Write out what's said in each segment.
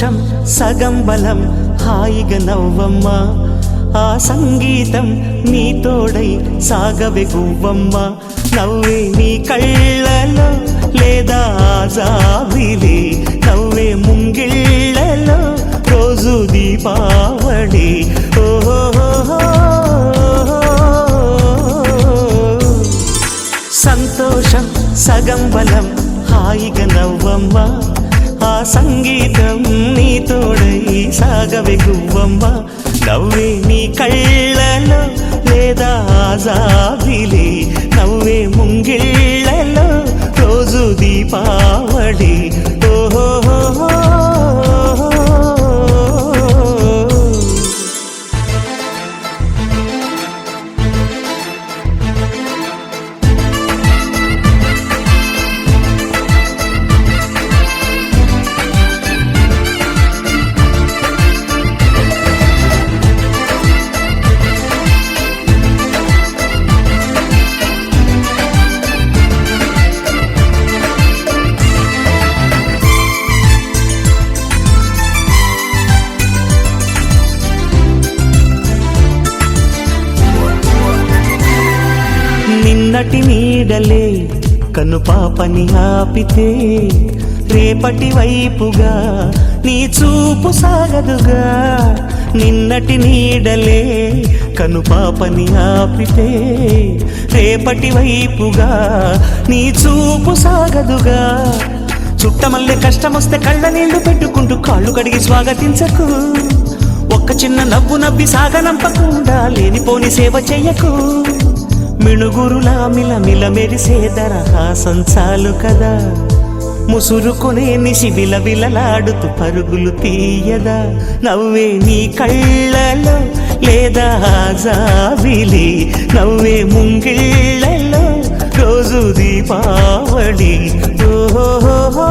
సంతోషం సగం బలం హాయిగా నవ్వమ్మ ఆ సంగీతం నీ తోడై సాగవే గువ్వమ్మ నవ్వే నీ కళ్ళలో లేదా జాబిలి నవ్వే ముంగిళ్ళలో రోజు దీపావళి ఓహో సంతోషం సగం బలం హాయిగా నవ్వమ్మ ఆ సంగీతం నీ తోడై సాగవే గువ్వమ్మ నవ్వే నీ కళ్ళలో లేదా జాబిలి నవ్వే ముంగిళ్ళలో రోజు దీపావళి ఓహో నిన్నటి నీడలే కను పాపని ఆపితే రేపటి వైపుగా నీ చూపు సాగదుగా నిన్నటి నీడలే కను పాపని ఆపితే రేపటి వైపుగా నీ చూపు సాగదుగా చుట్టమల్లె కష్టమొస్తే కళ్ళ నీళ్లు పెట్టుకుంటూ కాళ్ళు కడిగి స్వాగతించకు ఒక్క చిన్న నవ్వు నవ్వి సాగనంపకుండా లేనిపోని సేవ చెయ్యకు మిణుగురులా మిలమిల మెరిసే దరహాసం చాలు కదా ముసురుకునే నిశి విలవిలలాడుతూ పరుగులు తీయదా నవ్వే నీ కళ్ళలో లేదా జాబిలి నవ్వే ముంగిళ్ళలో రోజు దీపావళి ఓహో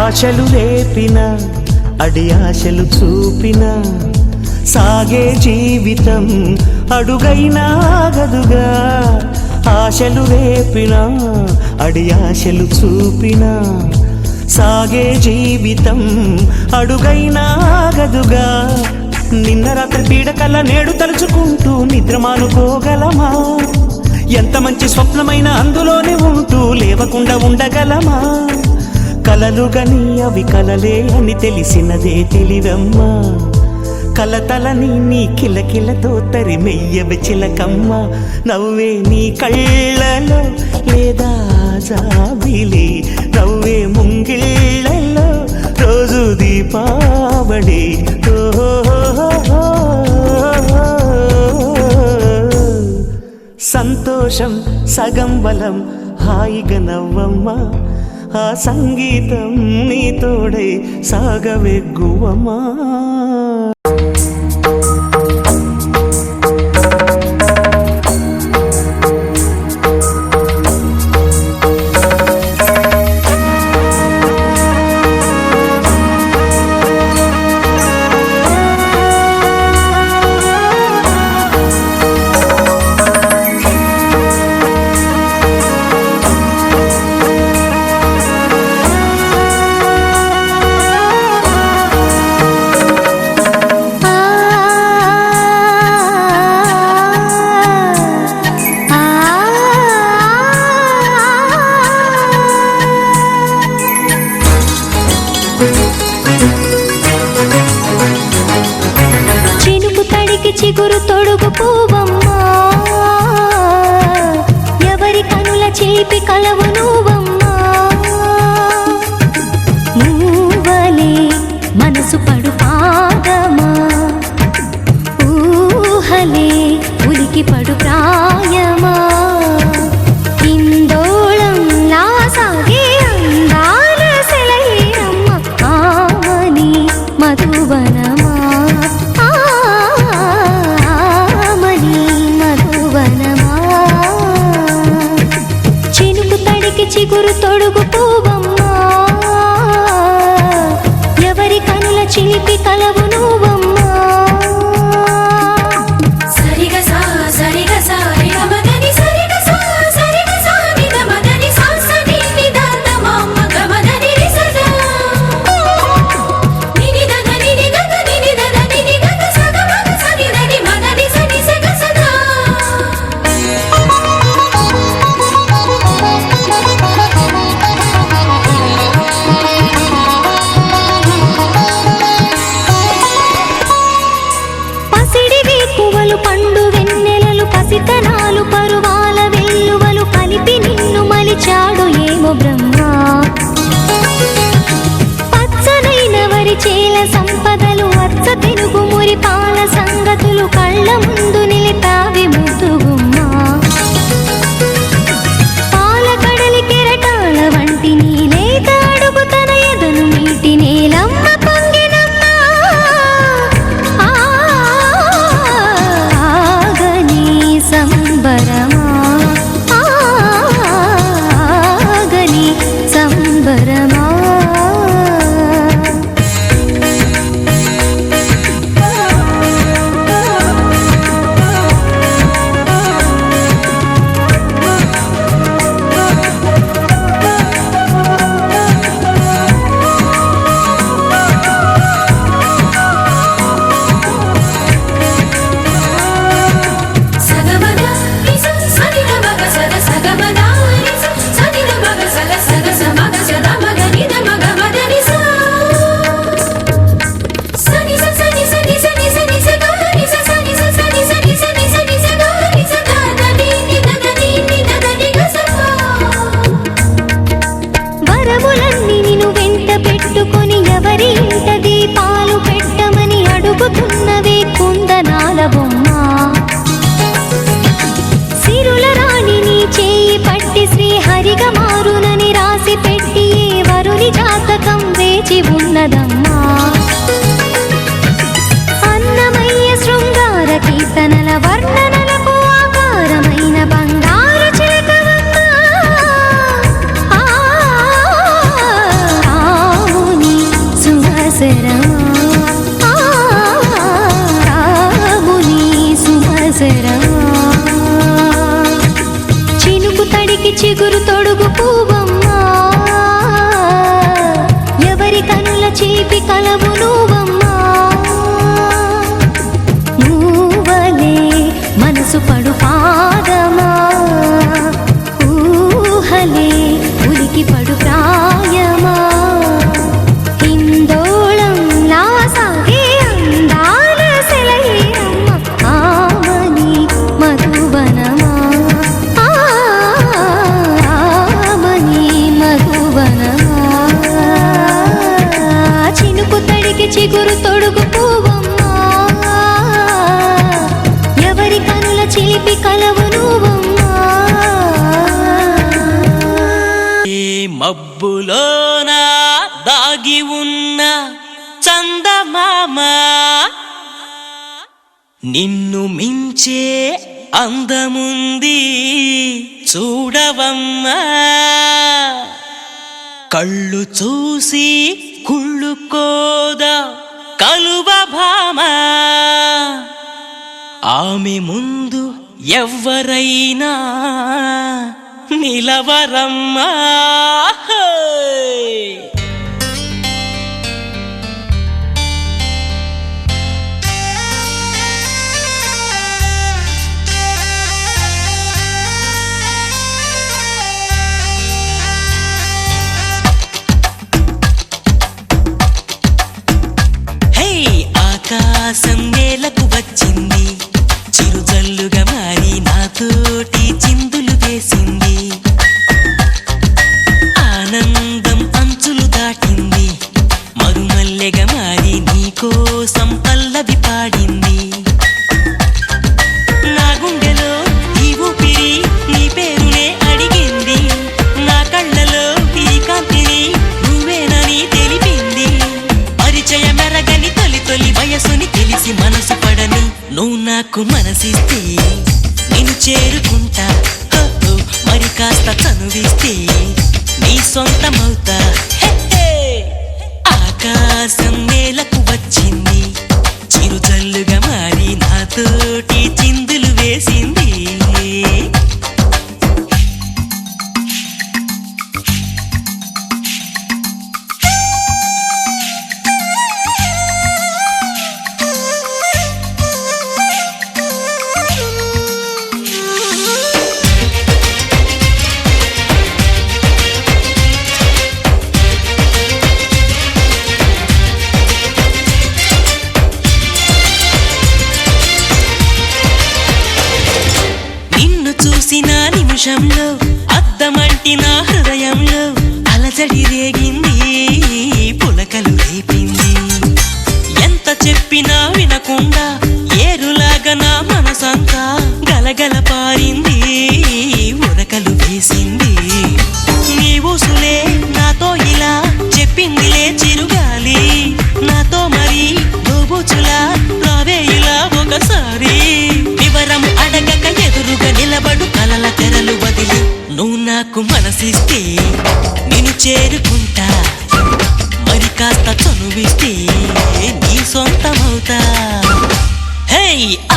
ఆశలు రేపిన అడి ఆశలు చూపిన సాగే జీవితం అడుగైనా ఆగదుగా ఆశలు రేపిన అడి ఆశలు చూపిన సాగే జీవితం అడుగైనా ఆగదుగా నిన్న రాత్రి పీడకల నేడు తలుచుకుంటూ నిద్రమానుకోగలమా ఎంత మంచి స్వప్నమైన అందులోనే ఉంటూ లేవకుండా ఉండగలమా కలలుగని అవి కలలే అని తెలిసినదే తెలివమ్మా కలతలని నీ కిలకిలతో తరిమెయ్యవి చిలకమ్మ నవ్వే నీ కళ్ళలో లేదా జాబిలి నవ్వే ముంగిళ్ళలో రోజు దీపావళి సంతోషం సగం బలం హాయిగా నవ్వమ్మ ఆ సంగీతం నీ తోడై సాగవే గువ్వమ్మ చిగురు తొడుగు పూవమ్మా ఎవరి కనుల చేపి కలవు నువ్వమ్మా నువ్వలే మనసు పడు పాదమా ఊహలే ఉలికి పడు ప్రాయమా చిలిపి కలవు నువ్వమ్మా పండు వెన్నెలలు పసితనాలు పరువాల వెల్లువలు కలిపి నిన్ను మలిచాడు ఏమో బ్రహ్మ పచ్చనైన వరి చేల సంపదలు అచ్చ తెలుగు మురిపాల సంగతులు కళ్ళ ముందు నిలిపావి ముద్దుగుమ్మ పాల కడలి కెరటాల వంటి నీలేత అడుగు తన ఎదను మీటి నేలమ్మ పెట్టుకొని ఎవరి ఇంట దీపాలు పెట్టమని అడుగుతున్నవే కుందనాల బొమ్మ సిరుల రాణిని చేయి పట్టి శ్రీహరిగా మారునని రాసి పెట్టి ఏ వరుని జాతకం వేచి ఉన్నదమ్మా అన్నమయ్య శృంగార కీర్తనల వర్ణనలకు ఆకారమైన బంగారు చిలకవమ్మ చినుకు తడికి చిగురు తొడుగు పువ్వమ్మా ఎవరి కనుల చీపి కలవు నువ్వమ్మా నువ్వలే మనసు పడు పాదమా ఊహలే ఉలికి పడు ప్రాయమా చిగురు తొడుగు పువ్వమ్మా ఎవరి కనుల చిలిపి కలవు నువ్వమ్మా ఈ మబ్బులోన దాగి ఉన్న చందమామ నిన్ను మించే అందముంది చూడవమ్మా కళ్ళు చూసి కుళ్ళుకోదా కలువ భామ ఆమె ముందు ఎవ్వరైనా నిలవరమ్మా ఆకాశం నేలకు వచ్చింది చిరుజల్లుగా మారి నాతోటి చిందులు వేసింది ఆనందం అంచులు దాటింది మరుమల్లెగా మారి నీకోసం పల్లవి పాడింది నా గుండెలో ఈ ఊపిరి నీ పేరునే అడిగింది నా కళ్ళలో ఈ కాంతిని నువ్వేనని తెలిపింది పరిచయ మెరగని తొలి వయసుని తెలిసి మనసు పడని నువ్వు నాకు మనసిస్తే నేను చేరుకుంటా మరి కాస్త చనువిస్తే నీ సొంతమవుతా ఆకాశం నేలకు ఆకాశంలో అద్దమంటి నా హృదయంలో అలజడి రేగింది, పులకలు రేపింది. ఎంత చెప్పినా వినకుండా ఏరులాగా నా మనసంతా గలగల పారింది, ఉరకలు వేసింది. నీ ఊసులే నాతో ఇలా చెప్పిందిలే చిరుగాలి, నాతో మరి దోబుచులా రావే ఇలా ఒకసారి. వివరం అడగక ఎదురుగా నిలబడు కలల తెరలు వదిలి నువ్వు నాకు మనసిస్తే నిన్ను చేరుకుంటా, మరి కాస్త చనువిస్తే నీ సొంతమవుతా. హే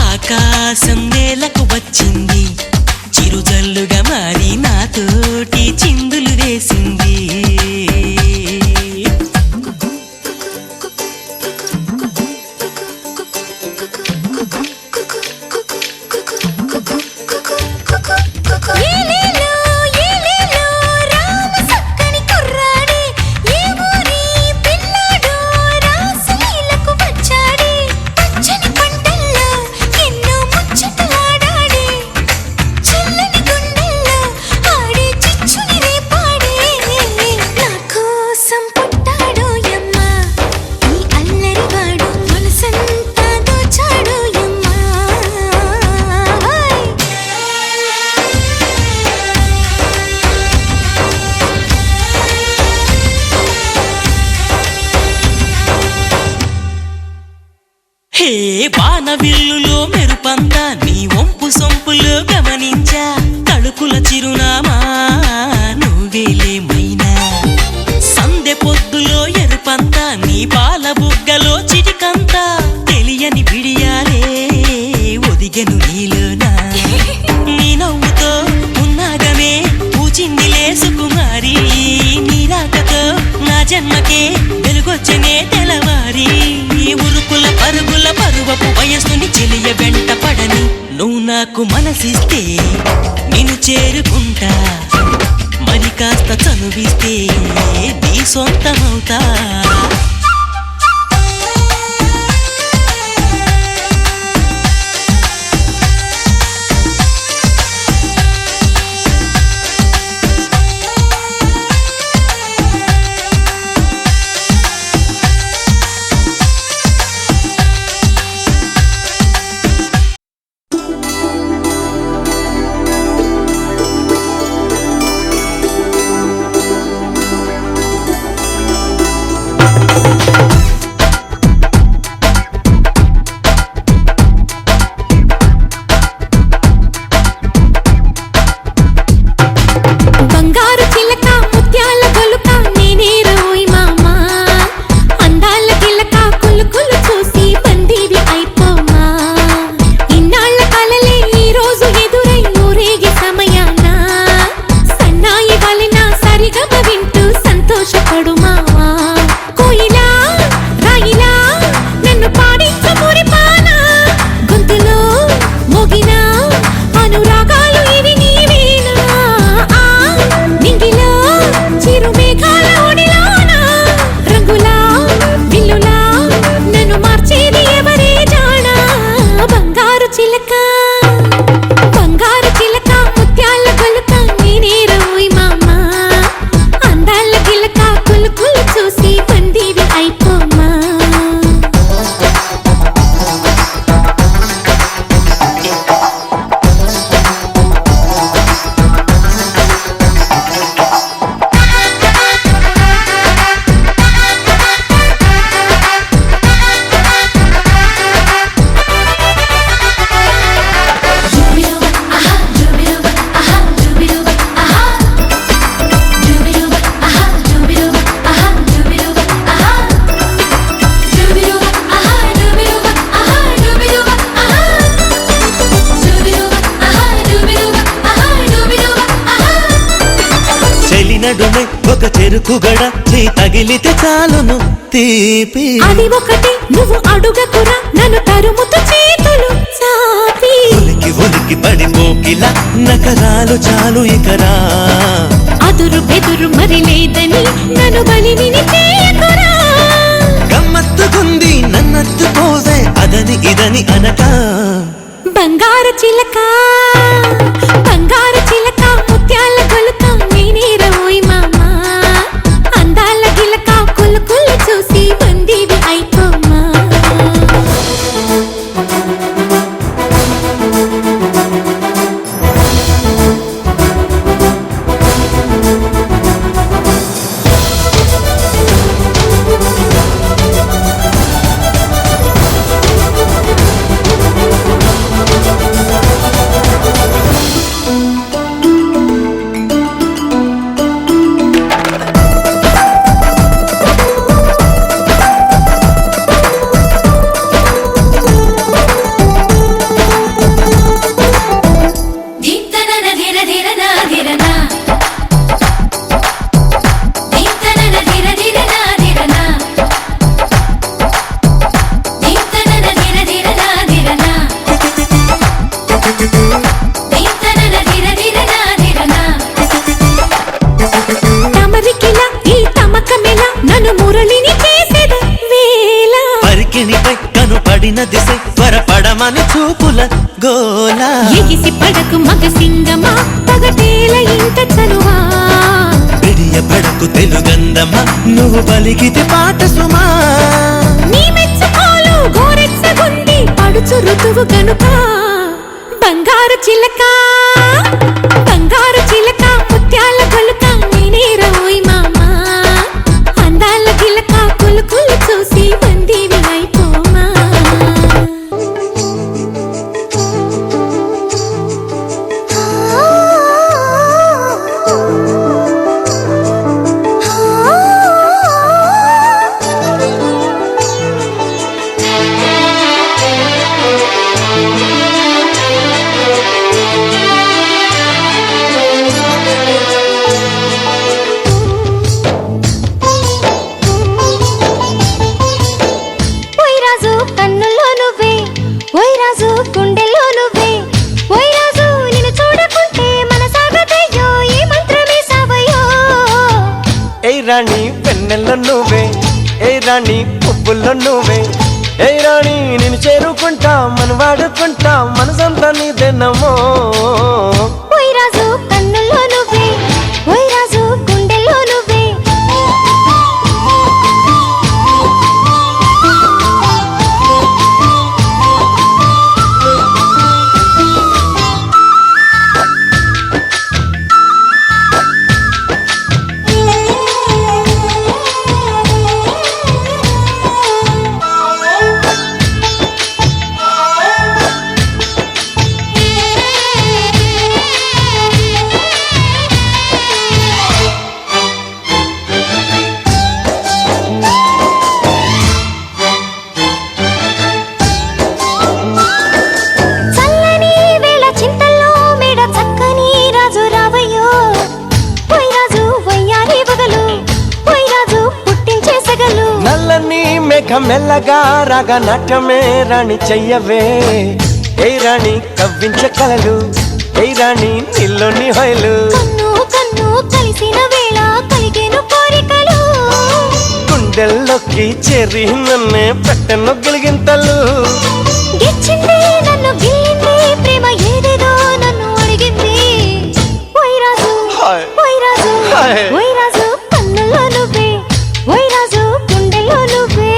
ఆకాశం నేలకు వచ్చింది, చిరుజల్లుగా మారి నాతోటి చిందులు వేసింది. హే వానవిల్లులో మెరుపంతా నీ వంపు సొంపులో గమనించా, తడుకుల చిరునామా నువ్వేలే మైనా. సందె పొద్దులో ఎరుపంతా నీ పాల బుగ్గలో చిటికంతా, తెలియని బిడియాలే ఒదిగెను నీలోనా. నీ నవ్వుతో ఉన్నాగమే పూచిందిలే సుకుమారి, నీ రాకతో నా జన్మకే వెలుగొచ్చనే తెలవారి. ఉరుకుల పరుగుల పరువపు వయస్సుని చెలియ వెంట పడని నువ్వు నాకు మనసిస్తే నిన్ను చేరుకుంటా, మరి కాస్త చనువిస్తే నీ సొంతమవుతా. నడుమే ఒక చెరుకుగడ నీ తగిలితే చాలును తీపి. అది ఒకటి నువ్వు అడుగకురా నన్ను తరుముతు చేతులు చాపి. ఒలికి ఒలికి పడిపోకిల నకరాలు చాలు ఇకరా. అదురు బెదురు మరి లేదని నన్ను బలిని చేయకురా. గమ్మత్తుకుంది నన్నత్తు పోసే అదని ఇదని అనక. బంగారు చిలక బంగారు చిలక అక్కినిపై కనుపడిన దిశ త్వరపడమని చూపుల గోలా ఎగిసి పడకు మగ సింగమా పగటేల ఇంత చనువా విడియ పడకు తెలుగందమా నువ్వు పలికితే పాట సుమా నీ మెచ్చుకోలు గోరెచ్చగుంది పడుచు ఋతువు గనుక బంగారు చిలక బంగారు చిలక ముత్యాల కొలుక నేనే రోయ్ మామా అందాల గిలక కులుకులు చూసి బందీవి అయిపోమా రాణి పెన్నెల్లో నువ్వే ఏ రాణి పువ్వుల్లో నువ్వే ఏ రాణి నేను చేరుకుంటా మన వాడుకుంటా మనసంతా నీదేనమ్మో రాజు కన్నుల్లో నువ్వే ఓయ్ రాజు గుండెల్లో నువ్వే మెల్లగా రాగా నాట్యమే రాణి చెయ్యవే ఏ రాణి కవ్వించే కలలు ఏ రాణి నీలోని హొయలు కన్ను కన్ను కలిసిన వేళ కలిగేను కోరికలు గుండెల్లోకి చేరి నన్నే పెట్టను గిలిగింతలు గిచ్చింది నన్ను గిల్లింది ప్రేమ ఏదేదో నన్ను అడిగింది ఓయ్ రాజు ఓయ్ రాజు ఓయ్ రాజు కన్నుల్లో నువ్వే ఓయ్ రాజు గుండెల్లో నువ్వే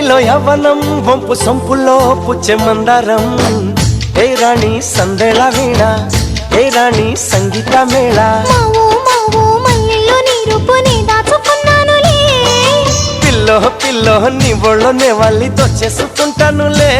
నీలో యవ్వనం వంపు సొంపులో పుచ్చే మందారం ఏ రాణి సందేళ వీణ ఏ రాణి సంగీత మేళ పిల్లో పిల్లో నీ ఒళ్ళోనే వాళ్ళి దొచ్చేసుకుంటానులే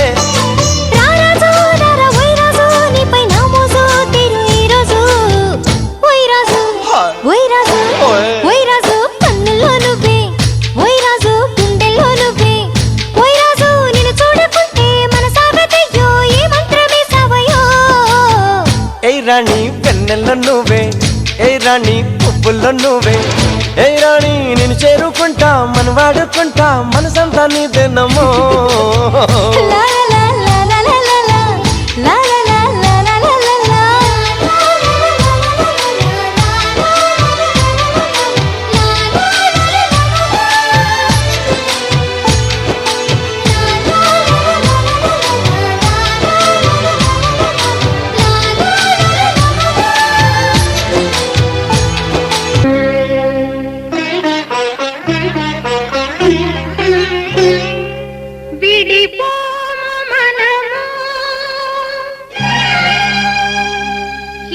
రాణి వెన్నెల్లో నువ్వే ఏ రాణి పువ్వుల్లో నువ్వే ఏ రాణి నేను చేరుకుంటా మన వాడుకుంటా మనసంతా నీదేనమ్మో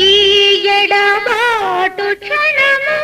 ఈ ఎడబాటు క్షణము